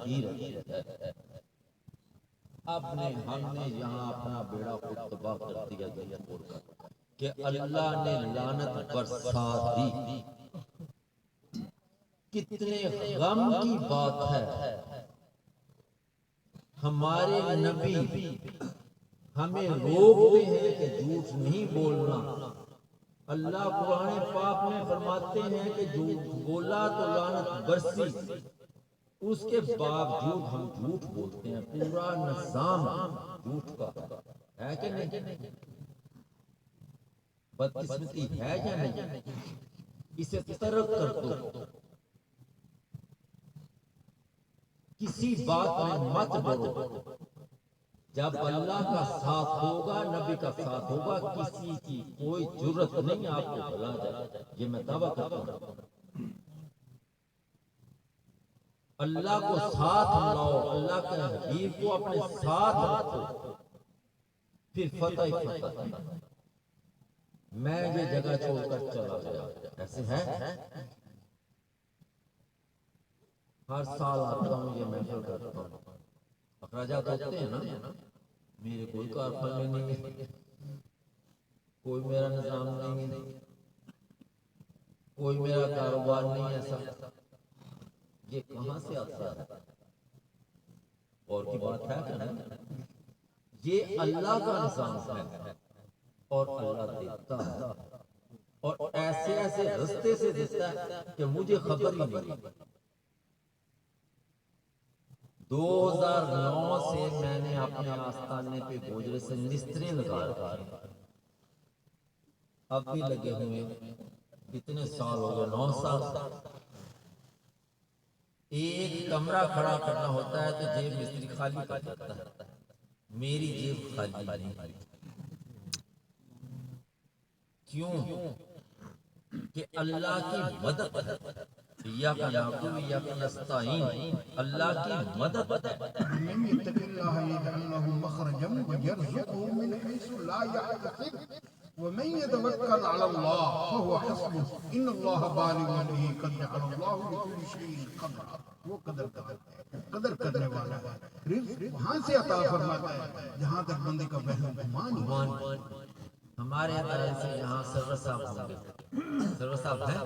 ہی رہتی ہے۔ اب ہم نے یہاں اپنا بیڑا خود تباہ کر دیا چھوڑ کر کہ اللہ نے لعنت برسا دی۔ کتنے غم کی بات ہے، ہمارے نبی ہمیں روکتے ہیں کہ جھوٹ نہیں بولنا۔ اللہ قرآن پاک میں فرماتے ہیں کہ جھوٹ بولا تو لعنت برسی، اس کے باوجود ہم جھوٹ بولتے ہیں۔ پورا نظام جھوٹ کا ہے کہ نہیں؟ بدقسمتی ہے یا نہیں؟ اسے ترک کر دو، کسی بات میں مت ڈرو۔ جب اللہ کا ساتھ ہوگا، نبی کا ساتھ ہوگا، کسی کی کوئی جرت نہیں آپ کو بلا جائے، یہ میں دعویٰ کرتا ہوں۔ اللہ کو ساتھ لاؤ، اللہ کے حبیب کو اپنے ساتھ رکھو، پھر فتح ہی فتح۔ میں یہ جگہ چھوڑ کر چلا گیا، ایسے ہے؟ ہر سال آتا ہوں، یہ محفل کرتا ہوں، اخراجات ہوتے ہیں نا، میرے کوئی کارخانے نہیں، کوئی میرا نظام نہیں، کوئی میرا کاروبار نہیں، ایسا یہ کہاں سے آتا ہے؟ اور کی بات ہے کہ نہیں؟ یہ اللہ کا نظام ہے اور اللہ دیتا ہے، اور ایسے ایسے رستے سے دیتا ہے کہ مجھے خبر ہی نہیں۔ 2009 سے میں نے اپنے آستانے پہ گوجرے سے مستری لگا رکھے، اب بھی لگے ہوئے، کتنے سال ہو گئے؟ 9 سال۔ ایک کمرہ کھڑا کرنا ہوتا ہے تو جیب مستری خالی کر دیتا ہے، میری جیب خالی نہیں۔ کیوں؟ کہ اللہ کی مدد ہے، ایاک نعبد و ایاک نستعین، اللہ کی مدد ہے۔ من يتق الله يجعل له مخرجا ويرزقه من حيث لا يحتسب ومن يتوكل على الله فهو حسبه ان الله بالغ امره قد جعل الله لكل شيء قدرا۔ وہ قدر کرنے والا ہے، رزق وہاں سے عطا فرماتا ہے جہاں تک بندے کا وہم گمان ہو۔ ہمارے طرح سے یہاں سرور صاحب ہوں گے، سرور صاحب ہیں؟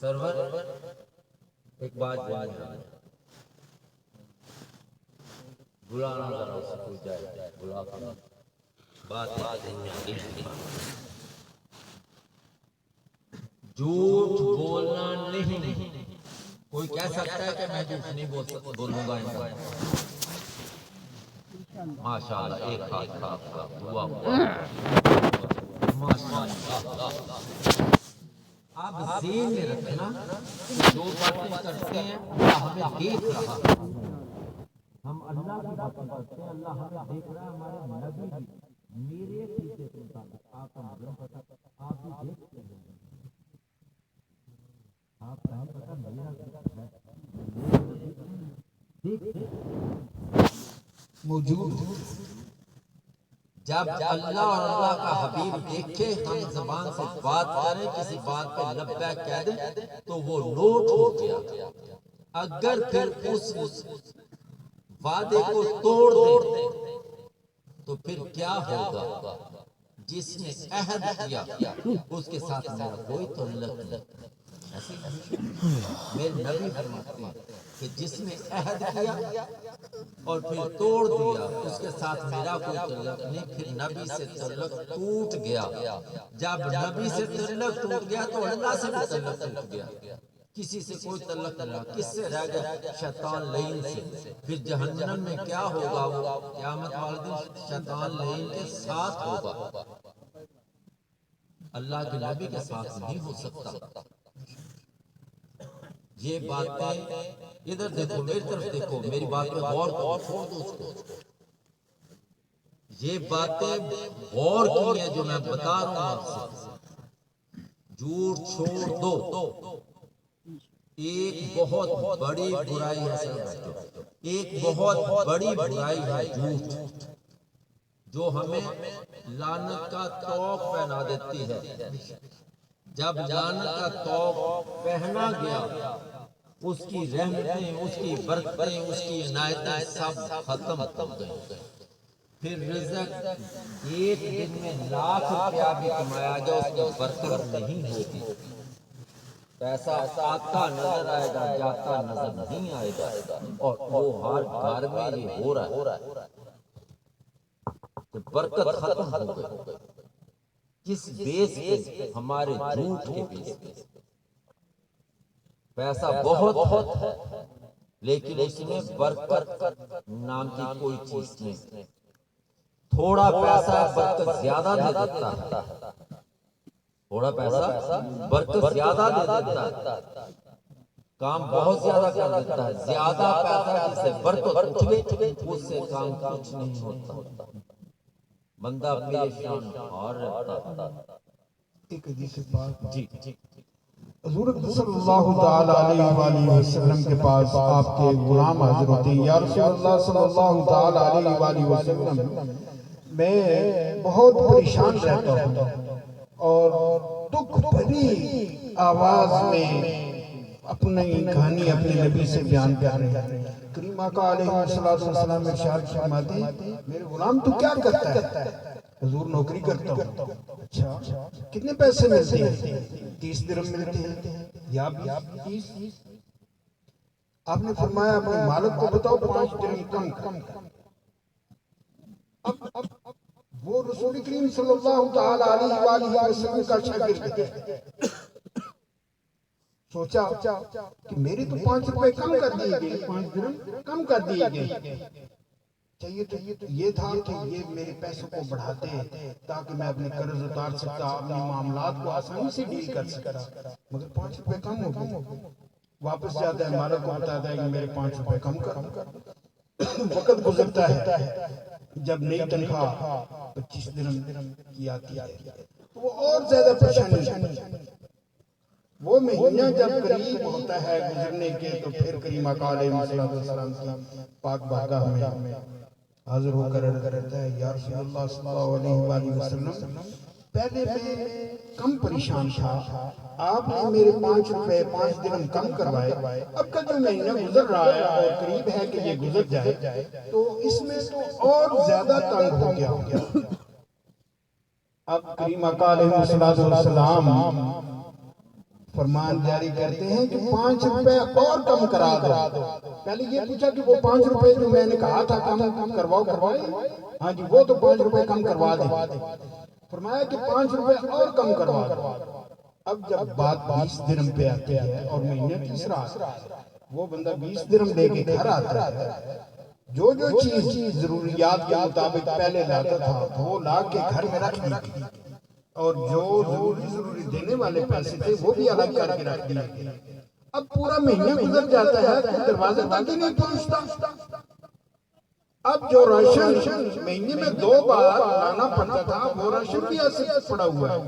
سرور ایک بات بلانا ذرا اس کو جائے، بلا کر بات جھوٹ بولنا نہیں۔ کوئی کہہ سکتا ہے کہ میں جھوٹ نہیں بولوں گا؟ ماشاءاللہ، ایک ہاتھ آپ کا دعا ماشاءاللہ۔ آپ ذہن میں رکھنا، جو باتیں کرتے ہیں اللہ ہمیں دیکھ رہا ہے، ہم اللہ کی باتیں کرتے ہیں، اللہ ہمیں دیکھ رہا ہے۔ ہمارے نبی بھی میرے پیچھے کے مطابق آپ کا معلوم پتا، آپ بھی دیکھتے ہیں، آپ کا پتا میرا ہے دیکھتے موجود۔ جب اللہ اور اللہ کا حبیب دیکھے ہم زبان سے بات کریں، کسی بات پہ لبیک کہہ دیں تو وہ نوٹ ہو گیا۔ اگر پھر اس وعدے کو توڑ دیں تو پھر کیا ہوگا؟ جس نے عہد کیا اس کے ساتھ میرا کوئی تعلق نہیں۔ میرے نبی فرماتے ہیں کہ جس نے عہد کیا اور پھر توڑ دیا اس کے ساتھ میرا کوئی تعلق نہیں، پھر نبی سے تعلق ٹوٹ گیا۔ جب نبی سے تعلق ٹوٹ گیا تو اللہ سے بھی تعلق ٹوٹ گیا، کسی سے کوئی تعلق نہیں رہا۔ کس سے رہ گیا؟ شیطان لعین سے۔ پھر جہنم میں کیا ہوگا؟ وہ قیامت والے دن شیطان لعین کے ساتھ ہوگا، اللہ کے نبی کے ساتھ نہیں ہو سکتا۔ یہ باتیں ادھر دیکھو، میری طرف دیکھو، میری بات پہ غور کرو، چھوڑ دو اس کو۔ یہ باتیں غور کی ہیں جو میں بتا رہا ہوں آپ سے۔ جھوٹ چھوڑ دو، ایک بہت بڑی برائی ہے، ایک بہت بڑی برائی ہے جھوٹ، جو ہمیں لعنت کا طوق پہنا دیتی ہے۔ جب لعنت کا طوق پہنا گیا اس کی رحمتیں، اس کی برکتیں، اس کی عنایتیں سب ختم ہو گئی۔ پھر رزق ایک دن میں 1,00,000 روپیہ بھی کمایا جائے اس میں برکت نہیں ہوگی۔ پیسہ آتا نظر آئے گا، جاتا نظر نہیں آئے گا، اور وہ ہر گھر میں یہ ہو رہا ہے کہ برکت ختم ہو گئی۔ کس بیس پہ؟ ہمارے جھوٹ کے بیس پہ۔ پیسہ بہت ہے لیکن اس میں برکت نام کی کوئی چیز نہیں۔ تھوڑا پیسہ برکت زیادہ دے دیتا ہے، تھوڑا پیسہ برکت زیادہ دے دیتا ہے، کام بہت زیادہ کر دیتا ہے۔ زیادہ پیسہ جس سے برکت اٹھ گئی اس سے کام کچھ نہیں ہوتا، بندہ پریشان اور رہتا۔ ایک حدیث پاک جی حضور صلی اللہ تعالی علیہ وآلہ وسلم کے پاس آپ کے غلام حاضر ہوتے ہیں، یا رسول اللہ صلی اللہ تعالی علیہ وآلہ وسلم، میں بہت پریشان رہتا ہوں اور دکھ بھری آواز میں اپنی کہانی اپنے نبی سے بیان کر رہے ہیں۔ کریم آقا علیہ السلام ارشاد فرماتے ہیں، میرے غلام تو کیا کرتا ہے؟ حضور نوکری کرتا ہوں۔ اچھا کتنے پیسے ملتے ہیں؟ 30 درہم ملتے ہیں یا 20؟ آپ نے فرمایا اپنے مالک کو بتاؤ 5 درہم کم کر۔ اب وہ رسول کریم صلی اللہ تعالی علیہ وآلہ وسلم کا شاگرد ہے، سوچا کہ میرے تو 5 روپے کم کر دیے گئے، 5 درہم کم کر دیے گئے، چاہیے تو یہ تھا کہ یہ میرے پیسوں کو بڑھاتے تاکہ میں اپنے قرض اتار سکتا، اپنے معاملات کو آسانی سے ڈیل کر سکتا، مگر 5 روپے کم ہو گئے۔ واپس جاتا ہے، مالک کو بتاتا ہے کہ میرے 5 روپے کم کر۔ وقت گزرتا ہے، جب نئی تنخواہ 25 درہم کی آتی ہے تو وہ اور زیادہ پریشانی۔ وہ مہینہ جب قریب ہوتا ہے گزرنے کے تو پھر کریم آقا علیہ السلام کی پاک بارگاہ میں حاضر ہو کر عرض کرتا ہے، یا رسول اللہ صلی اللہ علیہ وآلہ وسلم، پہلے میں کم پریشان تھا، آپ نے میرے 5 روپے 5 درہم کم کروائے، اب کا جو مہینہ گزر رہا ہے اور قریب ہے کہ یہ گزر جائے تو اس میں تو اور زیادہ تنگ ہو گیا۔ اب کریم آقا علیہ السلام فرمان جاری کرتے ہیں کہ 5 روپے اور کم کرا دو۔ پہلے یہ پوچھا کہ وہ 5 روپے جو میں نے کہا تھا کم کروائے، ہاں جی وہ تو 5 روپے کم کروا دیں۔ فرمایا کہ 5 روپے اور کم کروا دو۔ اب جب بات 20 درہم پہ آتی ہے اور مہینہ تیسرا، وہ بندہ 20 درہم لے کے گھر آتا ہے، جو چیز ضروریات کے مطابق پہلے لاتا تھا وہ لا کے گھر میں رکھ دی، اور جو ضروری دینے والے پیسے تھے وہ بھی الگ کر کے رکھ دیے۔ اب پورا مہینہ گزر جاتا ہے تو دروازے تک ہی نہیں پہنچتا۔ اب جو راشن مہینے میں 2 بار لانا پڑتا تھا وہ راشن بھی ایسے پڑا ہوا ہے۔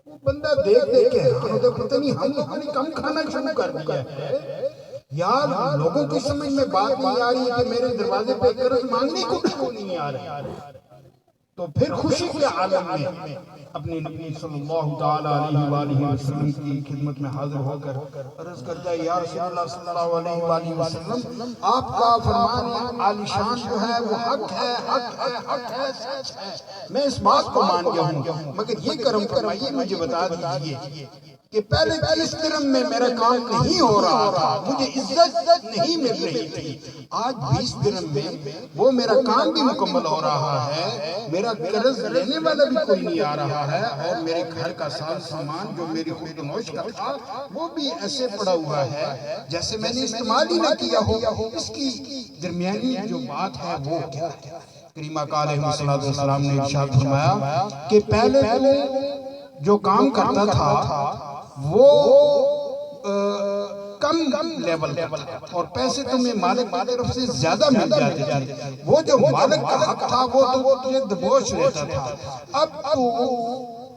وہ بندہ دیکھ کے پتہ نہیں ہم نے کم کھانا شروع کر دیا ہے، یار لوگوں کی سمجھ میں بات نہیں آ رہی کہ میرے دروازے پہ قرض مانگنے کو نہیں آ رہے۔ تو پھر خوشی کے عالم میں اپنے نبی صلی اللہ تعالی علیہ وآلہ وسلم کی خدمت میں حاضر ہو کر عرض کرتا ہے، یا رسول اللہ صلی اللہ علیہ وآلہ وسلم، آپ کا فرمان عالی شان جو ہے وہ حق ہے، سچ ہے، میں اس بات کو مان گیا ہوں، مگر یہ کرم فرمائیے مجھے بتا دیجئے کہ پہلے 30 درہم میں میرا کام نہیں ہو رہا تھا، مجھے عزت نہیں مل رہی تھی، آج 20 درہم میں وہ میرا کام بھی مکمل ہو رہا ہے، میرا قرض لینے والا بھی کوئی نہیں آ رہا ہے، اور میرے گھر کا ساز سامان جو میری خود نوش کا تھا وہ بھی ایسے پڑا ہوا ہے جیسے میں نے استعمال ہی نہ کیا ہو۔ اس کی درمیانی جو بات ہے وہ کیا ہے؟ کریم آقا علیہ السلام نے ارشاد فرمایا کہ پہلے جو کام کرتا تھا وہ کم لیول پر تھا اور پیسے تمہیں مالک کی طرف سے زیادہ مل جاتے تھے، وہ جو مالک کا حق تھا وہ تو تجھے دبوچ لیتا تھا، اب تو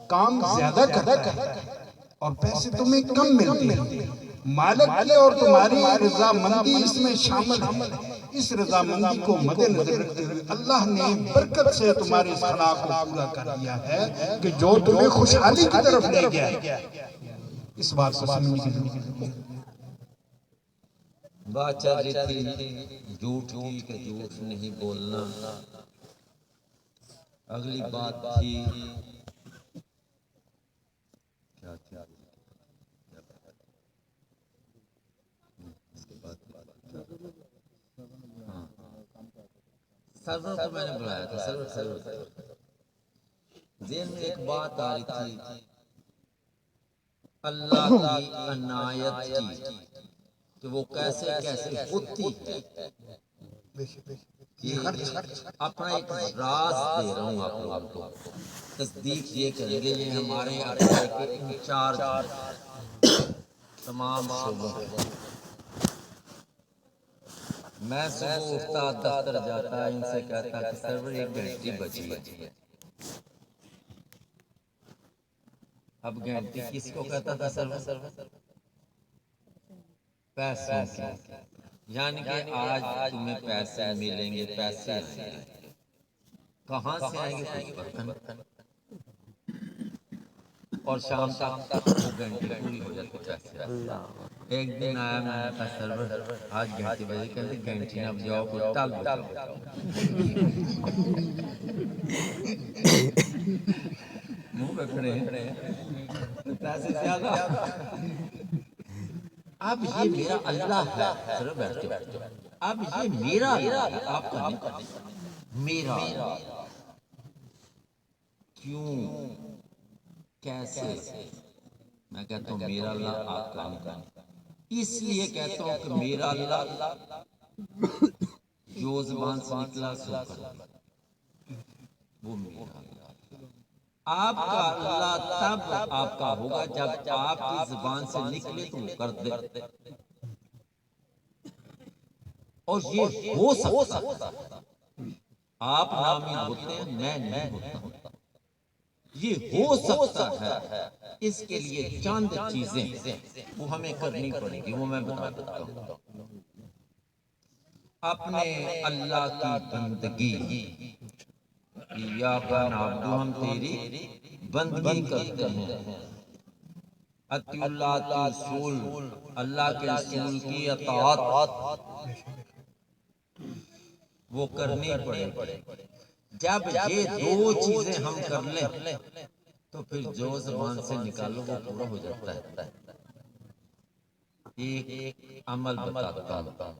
کام زیادہ کرتا ہے اور پیسے تمہیں کم ملتے ہیں۔ مالک کی اور تمہاری رضامندی اس میں شامل ہے۔ اس رضامندی کو مد نظر رکھتے ہوئے اللہ نے برکت سے تمہاری صلاح کو پورا کر دیا ہے کہ جو تمہیں خوشحالی کی طرف لے گیا۔ اس بات کو سمجھنے کی ضرورت ہے۔ بات چل رہی تھی جھوٹ کی کہ جھوٹ نہیں بولنا. اگلی بات تھی کیا تھی اس کے بعد ہاں سرور کو میں نے بلایا تھا. سرور ذہن میں ایک بات آ رہی تھی اللہ کی عنایت کی کہ وہ کیسے کیسے ہوتی ہے. کہ اپنا ایک راز دے رہا ہوں آپ لوگوں کو، تصدیق یہ کریں گے. یہ ہمارے عقائد کے انچارج ہیں تمام شعبوں کے. میں صبح اٹھتا دفتر جاتا ان سے کہتا کہ سرور 1 گھنٹی بچی ہے. اب گھنٹی کس کو کہتا تھا سرور؟ پیسوں کی. یعنی کہ آج تمہیں پیسے ملیں گے، پیسے آئیں گے. کہاں سے آئیں گے کچھ پتہ نہیں. اور شام تک وہ گھنٹی پوری ہو جاتی پیسے. ایک دن آیا میں نے کہا سرور آج گھنٹی بجے. کہتے گھنٹی نہ بجاؤ کوئی ٹال بجاؤ. منہ پہ کھڑے ہیں پیسے زیادہ. اب یہ میرا اللہ ہے. سرور بیٹھ جاؤ. اب یہ میرا اللہ ہے، آپ کا نہیں. میرا اللہ. کیوں کیسے؟ میں کہتا ہوں میرا اللہ آپ کا نہیں. اس لیے کہتا ہوں کہ میرا اللہ جو زبان سے نکلا سو کر دیا. وہ میرا اللہ. آپ کا اللہ تب آپ کا ہوگا جب آپ کی زبان سے نکلے تو وہ کر دے. اور یہ ہو سکتا ہے. آپ نامید ہوتے ہیں، میں نہیں ہوتا. یہ ہو سکتا ہے. اس کے لیے چند چیزیں وہ ہمیں کرنی پڑیں گی، وہ میں بتا دیتا ہوں. اپنے اللہ کی بندگی، یا کا نعبدو، ہم تیری بندگی کرتے ہیں. اطیع اللہ اطیع رسول، اللہ کے رسول کی اطاعت وہ کرنی پڑے گی. جب یہ 2 چیزیں ہم کر لیں تو پھر جو زبان سے نکالو وہ پورا ہو جاتا ہے. ایک عمل بتاتا ہوں.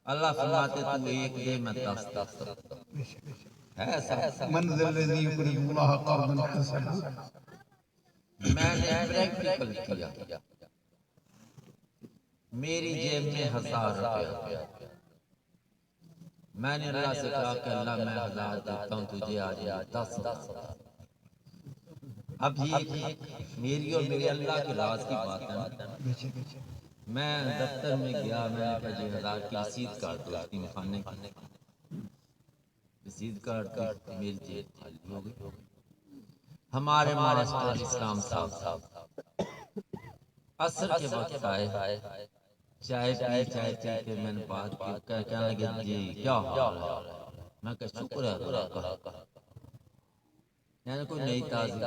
اللہ فرماتے تو 1 دے میں 10 دیتا ہوں. ہے ایسا؟ من ذا الذی یقرض اللہ قرضا حسنا. میں نے پریکٹیکل کیا. میری جیب میں 1000 روپیہ تھا. میں نے اللہ سے کہا کہ اللہ میں 1000 دیتا ہوں تجھے آج 10,000. اب یہ میری اور میرے اللہ کے راز کی بات ہے نا. میں دفتر میں گیا. میں نے کہا جی 1000 کی رسید کاٹ دو یتیم خانے کی. رسید کاٹ دی. میری جیب خالی ہو گئی. ہمارے ماسٹر اسلام صاحب عصر کے وقت آئے. چائے پی کے میں نے بات کی. کہنے لگے جی کیا حال ہے؟ میں کہا شکر ہے اللہ کا. یعنی کوئی نئی تازی.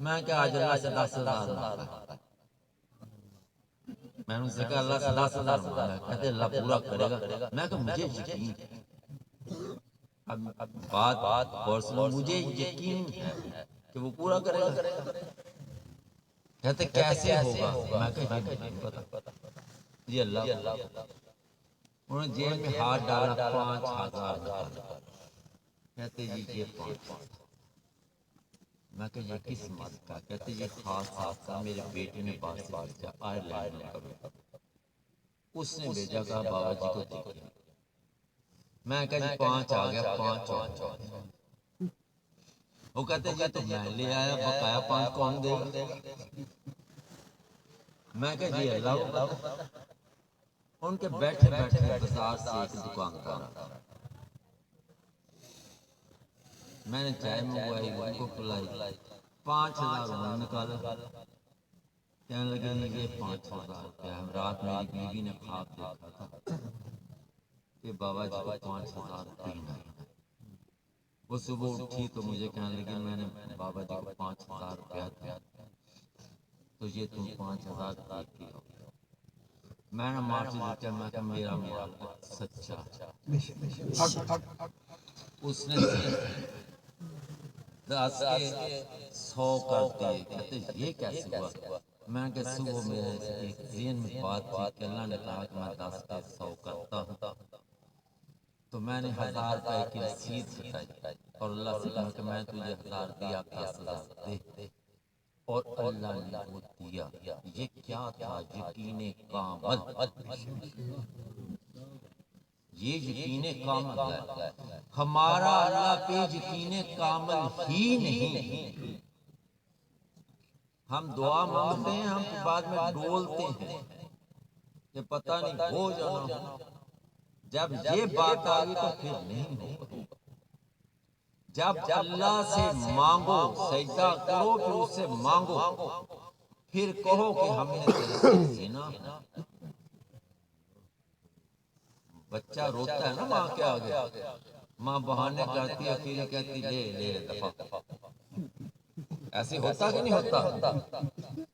میں کہا آج اللہ سے 10,000 مانگا. میں نے ان سے کہا اللہ سے 10,000 مانگا. کہتے اللہ پورا کرے گا. میں کہا مجھے یقین ہے. اب بات اور سنو، مجھے یقین ہے کہ وہ پورا کرے گا. کہتے کیسے ہوگا؟ میں کہا یہ نہیں پتا، یہ اللہ کو. انہوں نے جیب میں ہاتھ ڈالا، 5,000 نکالا. کہتے جی یہ 5,000. میں کہا یہ کس مت کا؟ کہتے یہ خاص حادثہ میرے بیٹے نے باہر سے بھیجا، آئرلینڈ میں کا بیٹا. اس نے بھیجا، کہا بابا جی کو دیکھیں. میں کہا جی 5 آ گیا. 5 اور وہ کہتے جی تو میں لے آیا، بقایا 5 کون دے گا؟ میں کہا جی اللہ کو پتا. ان کے بیٹھے بازار سے ایک دکاندار، میں نے چائے منگوائی، ان کو پلائی. 5,000 انہوں نے نکالا. کہنے لگے جی یہ 5,000 روپیہ ہے. رات میری بیوی نے خواب دیکھا تھا کہ بابا جی کو 5,000 دینا ہے. وہ صبح اٹھی تو مجھے کہنے لگی میں نے بابا جی کو 5,000 روپیہ دیا تو یہ تم 5,000 دیتی ہو. میں نے معافی دیتا میں کہ میرا مال سچا اس نے 10 کے 100 کر دیے. کہتے یہ کیسے ہوا؟ میں نے کہا صبح میرے ایک ذہن میں بات تھی کہ اللہ نے کہا کہ میں 10 کے 100 کرتا ہوں، تو میں نے 1000 روپے کی رسید بتائی اور اللہ سے کہا کہ میں تجھے 1000 دیا، 10,000 دے، اور اللہ نے وہ دیا. یہ کیا تھا؟ یقین کامل. یہ یقین کامل ہے. ہمارا اللہ پہ یقین کامل ہی نہیں. ہم دعا مانگتے ہیں، ہم بعد میں ڈولتے ہیں کہ پتہ نہیں ہو جانا ہو. جب یہ بات آ گئی تو پھر نہیں ہوگا. جب اللہ سے مانگو، سجدہ کرو، پھر اس سے مانگو، پھر کہو کہ ہم نے تیرے سے زنا. بچہ روتا ہے نا ماں کے آگے، ماں بہانے کرتی ہے، پھر کہتی لے دفعہ. ایسے ہوتا کہ نہیں ہوتا؟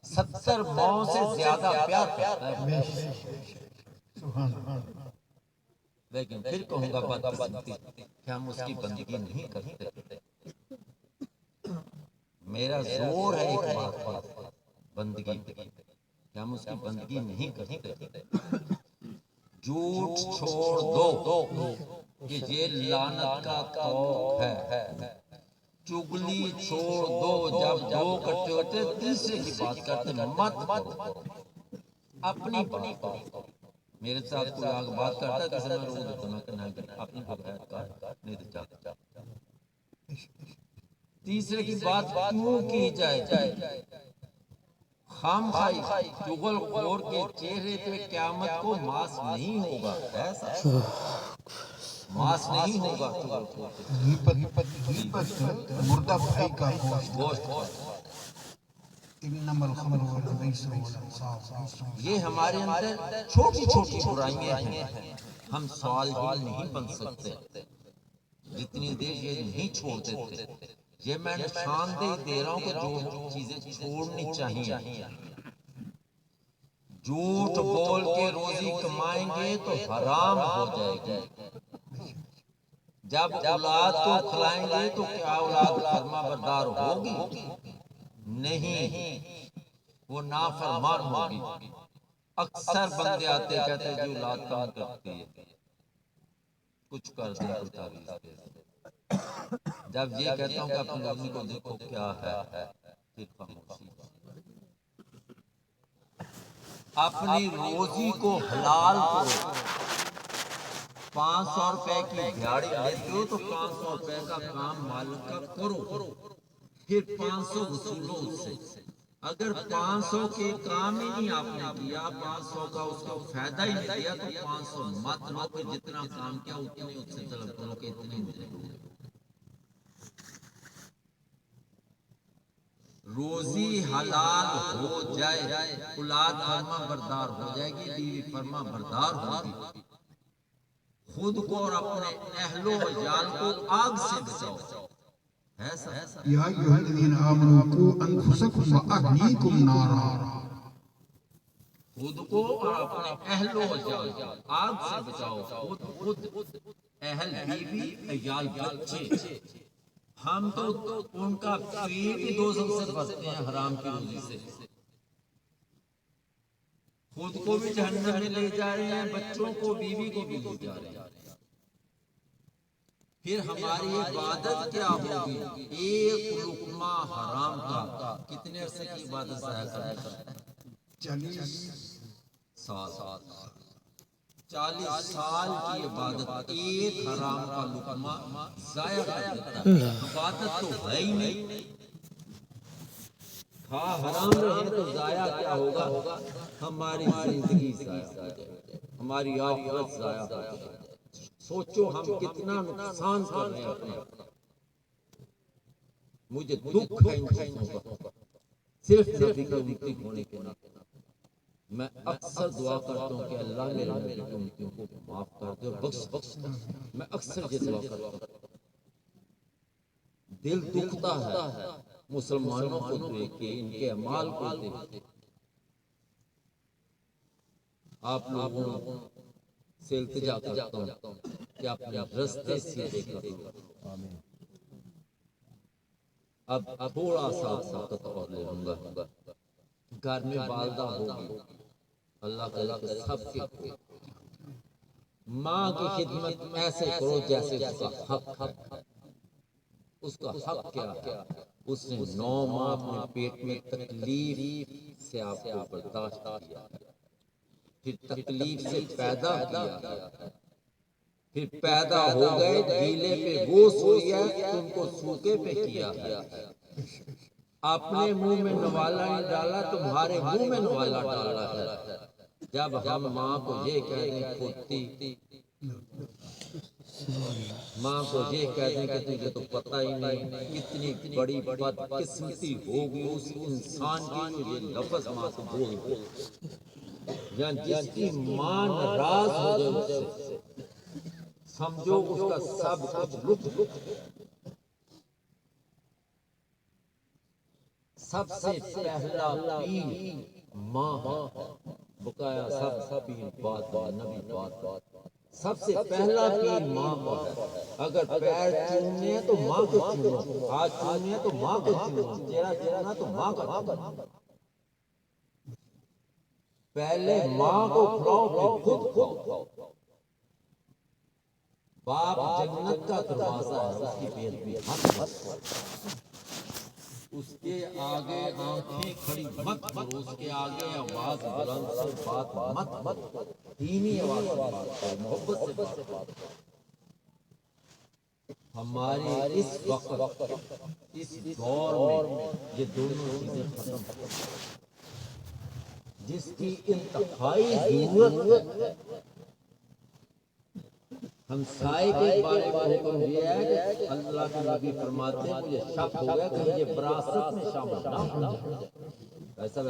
70 ماؤں سے زیادہ پیار کرتا ہے. لیکن پھر کہوں گا بدقسمتی کہ ہم اس کی بندگی نہیں کرتے. میرا زور ہے ایک بات پر، بندگی پہ، کہ ہم اس کی بندگی نہیں کرتے. جھوٹ چھوڑ دو کہ یہ لعنت کا طوق ہے. چگلی چھوڑ دو، جب 2 اکٹھے ہوتے تیسرے کی بات کرتے مت کرو. اپنی بات کرو. میرے ساتھ کوئی آگ بات کرتا ہے کسی میں رو دیتا، میں کہنا کہ اپنی بغیر کار نہیں تو چاہتا. تیسرے کی بات کیوں کی جائے؟ خام خائی چغل خور کے چہرے پہ قیامت کو ماس نہیں ہوگا. ایسا ماس نہیں ہوگا چغل خور کے. مردہ بھائی کا گوشت انما الخمر والمیسر والانصاب. یہ ہمارے اندر چھوٹی چھوٹی برائیاں ہیں. ہم صالحین نہیں بن سکتے جتنی دیر یہ نہیں چھوڑ دیتے. یہ میں نشاندہی دے رہا ہوں کہ جو چیزیں چھوڑنی چاہیے. جھوٹ بول کے روزی کمائیں گے تو حرام ہو جائے گی. جب اولاد کو کھلائیں گے تو کیا اولاد فرما بردار ہوگی؟ نہیں، وہ نافرمان ہوگی. اکثر بندے آتے کہتے ہیں جو اولاد تنگ کرتی ہے، کچھ کر دیں کوئی تعویذ دے دیں. جب یہ کہتا ہوں کہ اپنی امی کو دیکھو کیا ہے، پھر خاموشی. اپنی روزی کو حلال کرو. 500 روپے کی دیہڑی لیتے ہو تو 500 روپے کا کام مالک کا کرو، پھر 500 وصولو اس سے. اگر 500 کے کام ہی نہیں آپ نے کیا، 500 کا اس کو فائدہ ہی نہیں دیا، تو 500 مت لو. پھر جتنا کام کیا اتنے اس سے طلب کرو کہ اتنے دے دو. روزی حلال ہو جائے، اولاد فرما بردار ہو جائے گی، بیوی فرما بردار ہوگی. خود کو اور اپنے اہل و عیال کو آگ سے بچاؤ. یا ایھا الذین آمنوا قوا انفسکم واہلیکم نارا. خود کو اور اپنے اہل و عیال آگ سے بچاؤ. خود اہل بیوی عیال بچے. ہم تو ان کا پیٹ ہی 200 سے بچتے ہیں حرام کی روزی سے. خود کو بھی جہنم میں لے جا رہے ہیں، بچوں کو بیوی کو بھی لے جا رہے ہیں. پھر ہماری عبادت کیا ہوگی؟ ایک لقمہ حرام کا کتنے عرصے کی عبادت ضائع کرتا ہے؟ 40 سال. 40 سال کی عبادت ایک حرام کا لقمہ ضائع کر دیتا ہے. عبادت تو ہے ہی نہیں. ہاں حرام رہے تو ضائع کیا ہوگا؟ ہماری زندگی ضائع ہو جائے، ہماری آخرت ضائع ہو جائے. سوچو ہم کتنا نقصان کر رہے ہیں اپنا. مجھے دکھ ہے ان چیزوں کا، صرف نبی کی امتی ہونے کے ناطے. میں اکثر دعا کرتا ہوں کہ اللہ میرے نبی کی امتیوں کو معاف کر دے اور بخش. میں اکثر یہ دعا کرتا ہوں. دل دکھتا ہے مسلمانوں کو دیکھ کے، ان کے اعمال کو دیکھ کے. آپ لوگوں سے التجا کرتا ہوں کہ اپنے رستے سیدھے کرو۔ اب تھوڑا سا وقت اور لے لوں گا۔ گھر میں والدہ ہوگی، اللہ تعالیٰ کے سب کے ماں کی خدمت ایسے کرو جیسے اس کا حق ہے۔ اس کا حق کیا ہے؟ اس نے 9 ماہ اپنے پیٹ میں تکلیف سے آپ کو برداشت کیا، پھر تکلیف سے پیدا کیا، پھر پیدا ہو گئے، گیلے پہ وہ سویا تم کو سوکھے پہ کیا ہے، اپنے منہ میں نوالا نہیں ڈالا، تمہارے منہ میں نوالا ڈالا ہے۔ جب ہم ماں کو یہ کہہ دیں کھوتی، ماں کو یہ کہہ دیں کہ تجھے تو پتہ ہی نہیں، کتنی بڑی بدقسمتی ہوگی اس انسان کی جو یہ لفظ ماں کو بول دے، یا جس کی ماں ناراض ہو جائے اس سے، سمجھو اس کا سب کچھ لٹ۔ سب سے پہلا پیر ماں ہے، بقایا سب پیر بعد نبی بعد، سب سے پہلا پیر ماں کو ہے۔ اگر پیر چومنے ہیں تو ماں کو چومو، ہاتھ چومنے ہیں تو ماں کو چومو، چہرہ چومنا تو ماں کا چومو۔ پہلے ماں کو کھلاؤ پھر خود کھاؤ۔ باپ جنت کا دروازہ ہے، اس کی بے ادبی اس کے آگے آنکھیں کھڑی مت کرو، اس کے آگے آواز بلند سے بات مت کرو، دینی آواز سے بات کرو، محبت سے بات کرو۔ ہمارے اس وقت اس دور میں یہ دونوں چیزیں ختم ہو، جس کی انتہائی ضرورت ہے۔ ہمسائے کے بارے میں حکم دیا ہے کہ اللہ کے نبی فرماتے ہیں مجھے شک ہو گیا کہ یہ وراثت میں شامل نہ ہو جائے۔ ویسا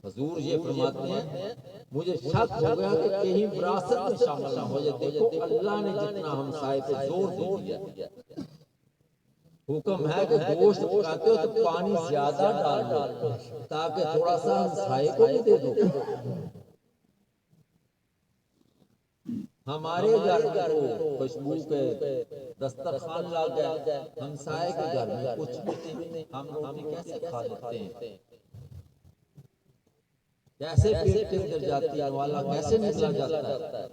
حضور یہ فرماتے ہیں مجھے شک ہو گیا کہ کہیں وراثت میں شامل نہ ہو جائے۔ دیکھو اللہ نے جتنا ہمسائے پہ زور دیا، حکم ہے کہ گوشت پکاتے ہو تو پانی زیادہ ڈال دو تاکہ تھوڑا سا ہمسائے کو بھی دے دو۔ ہمارے گھر کو خوشبو کے دسترخوان لگ گئے، ہمسائے کے گھر میں کچھ بھی نہیں، ہم روٹی کیسے کھا لیتے ہیں؟ کیسے پیٹ کے اندر جاتی ہے، والا کیسے نکلا جاتا ہے؟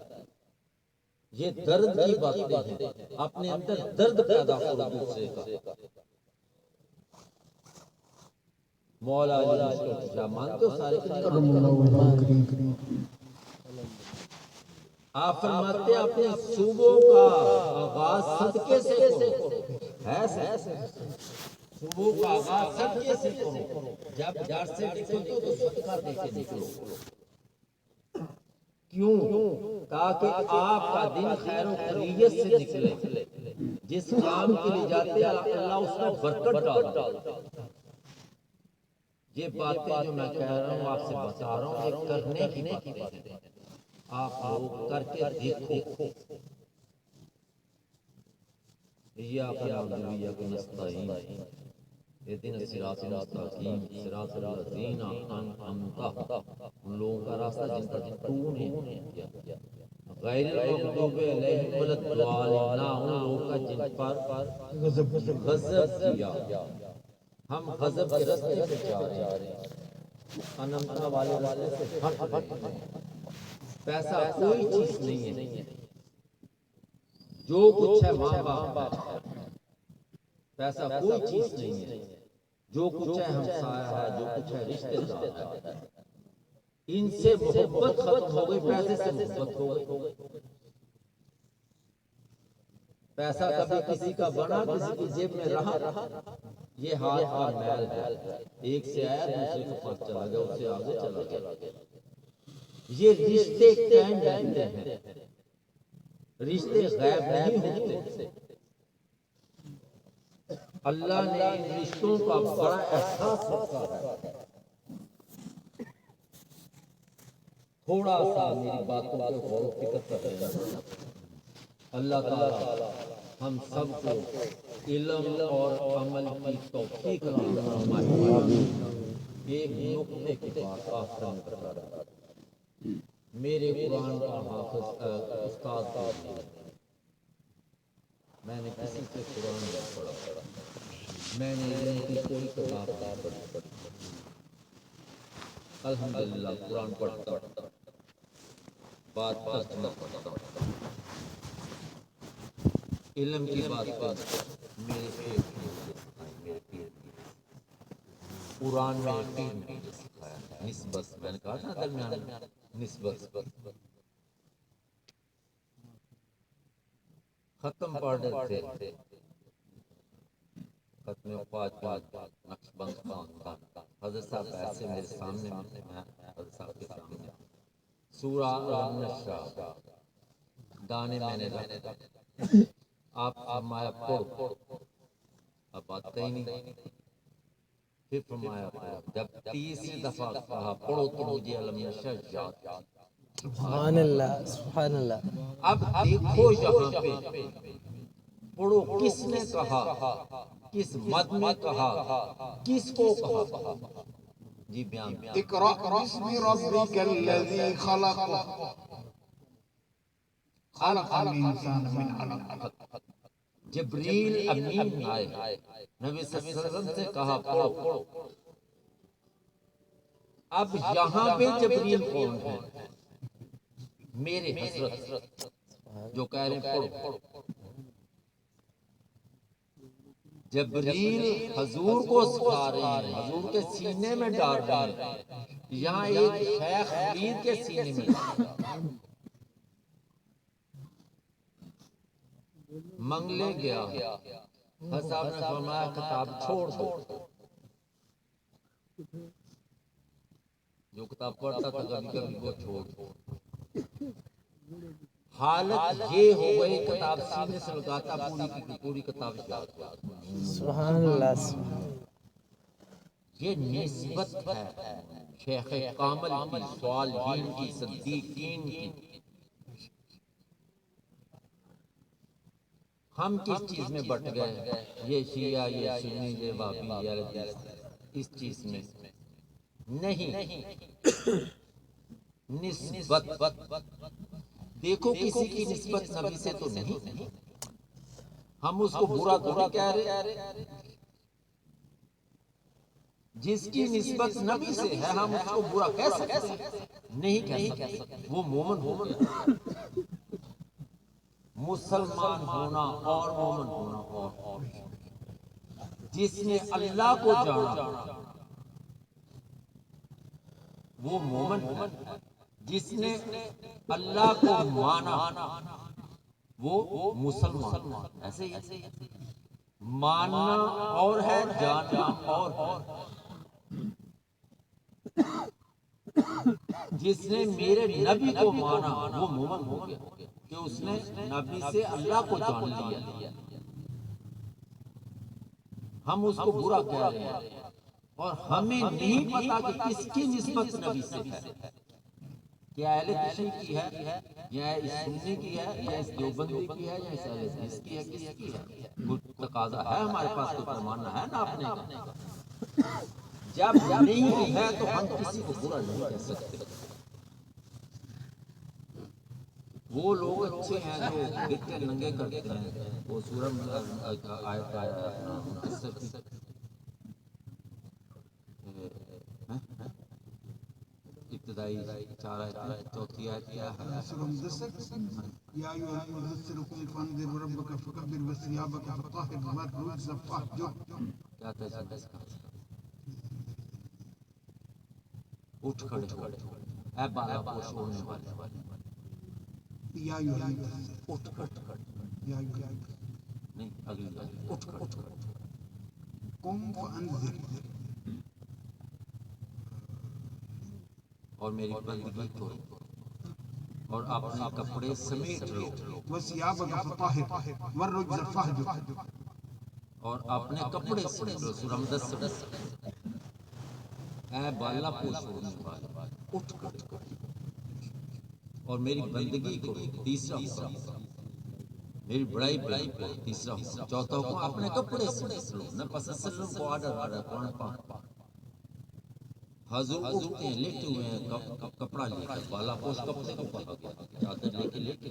یہ درد کی باتیں ہیں، اپنے اندر درد پیدا کرو دوسرے کا۔ مولا علی مشکل کیا مانتے ہو سارے کی؟ آپ فرماتے ہیں اپنے صوبوں کا آغاز صدقے سے کرو، ہے صوبوں کا آغاز صدقے سے کرو، جب گھر سے نکلتے تو صدقہ دے کے نکلو۔ کیوں؟ تاکہ آپ کا دن خیر و خیریت سے نکلے، جس کام کے لیے جاتے اللہ اس میں برکت ڈالتا۔ یہ باتیں جو میں کہہ رہا ہوں آپ سے بتا رہا ہوں یہ کرنے کی باتیں ہیں، آپ لوگ کر کے دیکھو۔ ایاک نعبد و ایاک نستعین اہدنا الصراط المستقیم صراط الذین انعمت ان لوگوں کا راستہ جن پر تو نے کیا، غیر المغضوب علیہم ولا الضالین، ان لوگوں کا جن پر غضب کیا۔ ہم غضب کے راستے پہ جا رہے ہیں، انعمت والے راستے سے ہٹ رہے ہیں۔ پیسہ کوئی چیز نہیں ہے، جو کچھ ہے ماں باپ ہے، پیسہ کوئی چیز نہیں ہے، جو کچھ ہے ہمسایہ ہے، جو کچھ ہے رشتہ دار ہے۔ ان سے محبت ختم ہو گئی، پیسے سے محبت ہو گئی۔ پیسہ کبھی کسی کا بنا، کسی کی جیب میں رہا، یہ ہاتھ کا میل ہے، ایک سے آیا دوسرے کے پاس چلا گیا، اس سے آگے چلا گیا۔ یہ رشتے قائم رہتے ہیں، رشتے غائب نہیں ہوتے۔ اللہ نے ان رشتوں کا بڑا احساس رکھا ہے۔ تھوڑا سا میری باتوں پہ غور و فکر کر لینا۔ اللہ تعالی ہم سب کو علم اور عمل کی توفیق عطا فرمائے۔ ایک نقطے کی بات آخر میں بتا رہا ہوں، میرے قرآن کا حافظ استاد دیجیے، میں نے کسی سے قرآن نہیں پڑھا، میں نے علم کی کوئی کتاب نہیں پڑھی، الحمدللہ قرآن پڑھتا ہوں، بات ترجمہ پڑھتا ہوں، علم کی بات پہ میرے شیخ نے مجھے سکھائی، میرے پیر نے قرآن میرے پیر نے مجھے سکھایا، نسبت، میں نے کہا تھا درمیان میں نسبت، ختم پڑھ رہے تھے، ختم فاتحہ نقشبند خاندان، حضرت صاحب ایسے میرے سامنے، میں حضرت صاحب کے سامنے، سورہ علم نشرح دانے میں نے رکھا، آپ فرمایا پڑھو، اب آتا ہی نہیں، پھر فرمایا پڑھو، جب تیسری دفعہ کہا پڑھو تو مجھے علم نشرح یاد تھی۔ سبحان اللہ، سبحان اللہ۔ اب دیکھو یہاں پہ پڑھو کس نے کہا، کس مد میں کہا، کس کو کہا، جی بیان اقرأ باسم ربك الذي خلق خلق الانسان من علق۔ جبریل امین آئے، نبی صلی اللہ علیہ وسلم سے کہا پڑھو، اب یہاں پہ جبریل کون ہے؟ میرے حضرت جو کہہ رہے ہیں پڑھو، جبریل حضور کو سکھا رہے ہیں، حضور کے سینے میں ڈال رہے ہیں، یہاں ایک شیخ مرید کے سینے میں ڈال رہا ہے۔ منگلے گیا، حضرت صاحب نے فرمایا کتاب چھوڑ دو، جو کتاب پڑھتا تھا کبھی کبھی وہ چھوڑ دو، حالت یہ ہو گئی کتاب سینے سے لگاتا پوری کی پوری کتاب یاد ہو گئی۔ سبحان اللہ۔ یہ نسبت ہے شیخ کامل کی، صالحین کی، صدیقین کی۔ ہم کس چیز میں بٹ گئے؟ یہ شیعہ، یہ سنی، یہ وہابی، یہ حدیث، اس چیز میں نہیں، نسبت دیکھو کسی کی نسبت نبی سے تو نہیں، ہم اس کو برا تو نہیں کہہ رہے، جس کی نسبت نبی سے ہے ہم اس کو برا کہہ سکتے ہیں؟ نہیں کہہ سکتے، وہ مومن ہو گیا۔ مسلمان ہونا اور مومن ہونا اور، جس نے اللہ کو جانا وہ مومن ہے، جس نے اللہ کو مانا وہ مسلمان۔ ایسے ہی ماننا اور ہے، جاننا اور ہے۔ جس نے میرے نبی کو مانا وہ مومن ہو گیا، کہ اس نے نبی سے اللہ کو جان لیا۔ ہم اس کو برا کہہ رہے ہیں اور ہمیں نہیں پتا کہ کس کی نسبت نبی سے ہے، کیا اہل تشیع کی ہے، یا اس سنی کی ہے، یا اس دیوبندی کی ہے، یا اس اہل حدیث کی ہے، کس کی ہے؟ کچھ تقاضا ہے ہمارے پاس، کوئی پیمانہ ہے ناپنے کا؟ جب نہیں ہے تو ہم کسی کو برا نہیں کہہ سکتے۔ وہ لوگ اچھے ہیں جو گٹے ننگے کرتے ہیں، وہ سورہ آیت اپنا منحصر کی ابتدائی 4 آیت، چوتھی آیت کیا ہے؟ یا ایھا المدثر قم فانذر وربک فکبر وثیابک فطہر والرجز فاہجر۔ کیا ترجمہ اس کا؟ اٹھ کھڑے ہو، اے بالا پوش ہونے والے، یا ایھا المدثر، اٹھ کھڑے، یا ایھا المدثر، نہیں اگلی بات، اٹھ کھڑے، قم فانذر، اور میری بندگی کرو، اور اپنے کپڑے سمیٹ لو، وثیابک فطہر والرجز فاہجر، اور اپنے کپڑے سمیٹ لو۔ سورہ مدثر، اے بالا پوش ہونے والے، اٹھ کھڑے، اور میری بندگی کرو، تیسرا حکم، میری بڑائی کرو، تیسرا حکم، چوتھا حکم اپنے کپڑے سمیٹ لو۔ نبی صلی اللہ علیہ وسلم کو آرڈر آ رہا ہے قرآن پاک، حضور اٹھتے ہیں لیٹے ہوئے ہیں کپڑا لے کر بالا پوش کپڑے کو کہا گیا چادر لے کے